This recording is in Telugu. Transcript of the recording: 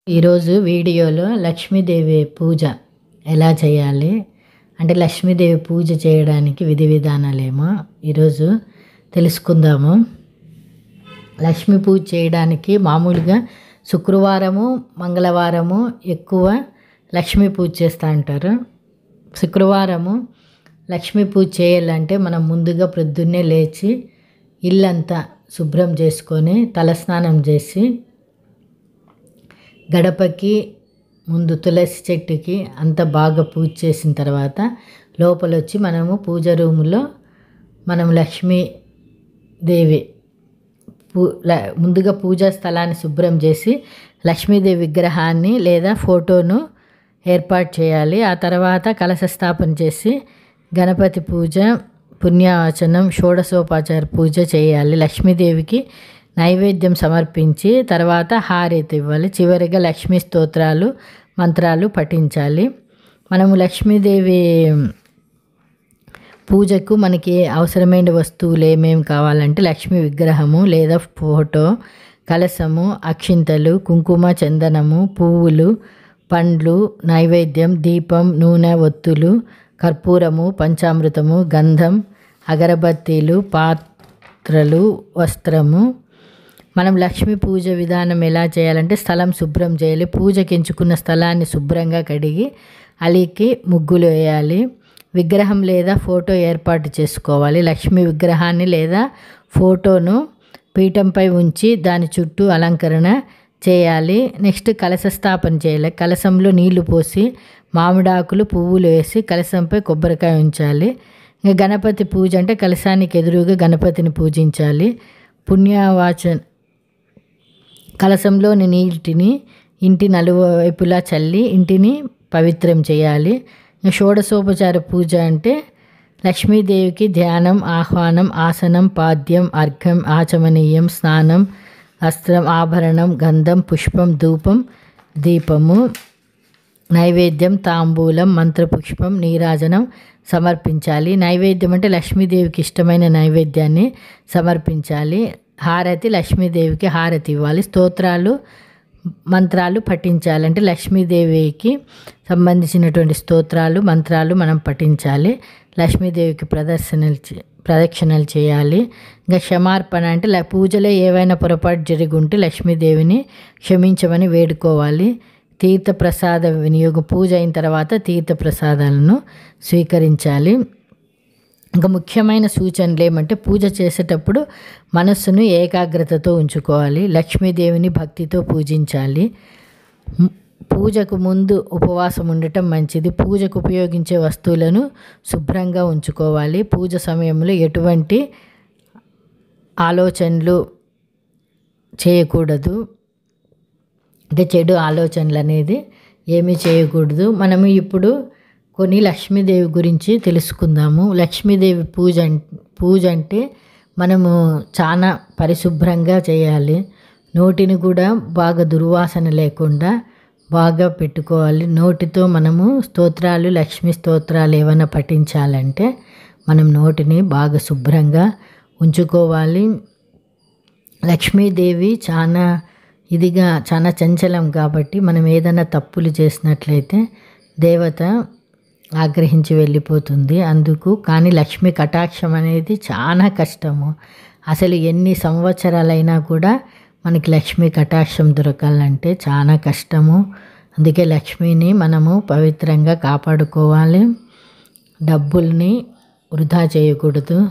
ఈరోజు వీడియోలో లక్ష్మీదేవి పూజ ఎలా చేయాలి అంటే లక్ష్మీదేవి పూజ చేయడానికి విధి విధానాలేమో ఈరోజు తెలుసుకుందాము. లక్ష్మీ పూజ చేయడానికి మామూలుగా శుక్రవారము మంగళవారము ఎక్కువ లక్ష్మీ పూజ చేస్తూ ఉంటారు. శుక్రవారము లక్ష్మీ పూజ చేయాలంటే మనం ముందుగా ప్రొద్దున్నే లేచి ఇల్లంతా శుభ్రం చేసుకొని తలస్నానం చేసి గడపకి ముందు తులసి చెట్టుకి అంత బాగా పూజ చేసిన తర్వాత లోపల వచ్చి మనము పూజ రూములో మనం లక్ష్మీదేవి ముందుగా పూజా స్థలాన్ని శుభ్రం చేసి లక్ష్మీదేవి విగ్రహాన్ని లేదా ఫోటోను ఏర్పాటు చేయాలి. ఆ తర్వాత కలశ స్థాపన చేసి గణపతి పూజ పుణ్యావచనం షోడశోపచార పూజ చేయాలి. లక్ష్మీదేవికి నైవేద్యం సమర్పించి తర్వాత హారతి ఇవ్వాలి. చివరిగా లక్ష్మీ స్తోత్రాలు మంత్రాలు పఠించాలి. మనము లక్ష్మీదేవి పూజకు మనకి అవసరమైన వస్తువులు ఏమేమి కావాలంటే లక్ష్మీ విగ్రహము లేదా ఫోటో, కలశము, అక్షింతలు, కుంకుమ, చందనము, పువ్వులు, పండ్లు, నైవేద్యం, దీపం, నూనె, ఒత్తులు, కర్పూరము, పంచామృతము, గంధం, అగరబత్తీలు, పాత్రలు, వస్త్రము. మనం లక్ష్మీ పూజ విధానం ఎలా చేయాలంటే స్థలం శుభ్రం చేయాలి. పూజకి ఎంచుకున్న స్థలాన్ని శుభ్రంగా కడిగి అలికి ముగ్గులు వేయాలి. విగ్రహం లేదా ఫోటో ఏర్పాటు చేసుకోవాలి. లక్ష్మీ విగ్రహాన్ని లేదా ఫోటోను పీఠంపై ఉంచి దాని చుట్టూ అలంకరణ చేయాలి. నెక్స్ట్ కలశ స్థాపన చేయాలి. కలశంలో నీళ్లు పోసి మామిడాకులు పువ్వులు వేసి కలశంపై కొబ్బరికాయ ఉంచాలి. ఇంకా గణపతి పూజ అంటే కలశానికి ఎదురుగా గణపతిని పూజించాలి. పుణ్యవాచన కలశంలోని నీటిని ఇంటి నలువైపులా చల్లి ఇంటిని పవిత్రం చేయాలి. షోడశోపచార పూజ అంటే లక్ష్మీదేవికి ధ్యానం, ఆహ్వానం, ఆసనం, పాద్యం, అర్ఘ్యం, ఆచమనీయం, స్నానం, వస్త్రం, ఆభరణం, గంధం, పుష్పం, ధూపం, దీపము, నైవేద్యం, తాంబూలం, మంత్రపుష్పం, నీరాజనం సమర్పించాలి. నైవేద్యం అంటే లక్ష్మీదేవికి ఇష్టమైన నైవేద్యాన్ని సమర్పించాలి. హారతి లక్ష్మీదేవికి హారతి ఇవ్వాలి. స్తోత్రాలు మంత్రాలు పఠించాలి. అంటే లక్ష్మీదేవికి సంబంధించినటువంటి స్తోత్రాలు మంత్రాలు మనం పఠించాలి. లక్ష్మీదేవికి ప్రదక్షిణలు చేయాలి. ఇంకా క్షమార్పణ అంటే పూజలో ఏవైనా పొరపాటు జరిగి ఉంటే లక్ష్మీదేవిని క్షమించమని వేడుకోవాలి. తీర్థప్రసాద వినియోగం పూజ అయిన తర్వాత తీర్థప్రసాదాలను స్వీకరించాలి. ఇంకా ముఖ్యమైన సూచనలు ఏమంటే పూజ చేసేటప్పుడు మనస్సును ఏకాగ్రతతో ఉంచుకోవాలి. లక్ష్మీదేవిని భక్తితో పూజించాలి. పూజకు ముందు ఉపవాసం ఉండటం మంచిది. పూజకు ఉపయోగించే వస్తువులను శుభ్రంగా ఉంచుకోవాలి. పూజ సమయంలో ఎటువంటి ఆలోచనలు చేయకూడదు. అంటే చెడు ఆలోచనలు అనేది ఏమీ చేయకూడదు. మనము ఇప్పుడు కొన్ని లక్ష్మీదేవి గురించి తెలుసుకుందాము. లక్ష్మీదేవి పూజ అంటే మనము చాలా పరిశుభ్రంగా చేయాలి. నోటిని కూడా బాగా దుర్వాసన లేకుండా బాగా పెట్టుకోవాలి. నోటితో మనము స్తోత్రాలు లక్ష్మీ స్తోత్రాలు ఏమైనా పఠించాలంటే మనం నోటిని బాగా శుభ్రంగా ఉంచుకోవాలి. లక్ష్మీదేవి చాలా చంచలం కాబట్టి మనం ఏదైనా తప్పులు చేసినట్లయితే దేవత ఆగ్రహించి వెళ్ళిపోతుంది. కానీ లక్ష్మీ కటాక్షం అనేది చాలా కష్టము. అసలు ఎన్ని సంవత్సరాలైనా కూడా మనకి లక్ష్మీ కటాక్షం దొరకాలంటే చాలా కష్టము. అందుకే లక్ష్మిని మనము పవిత్రంగా కాపాడుకోవాలి. డబ్బుల్ని వృధా చేయకూడదు.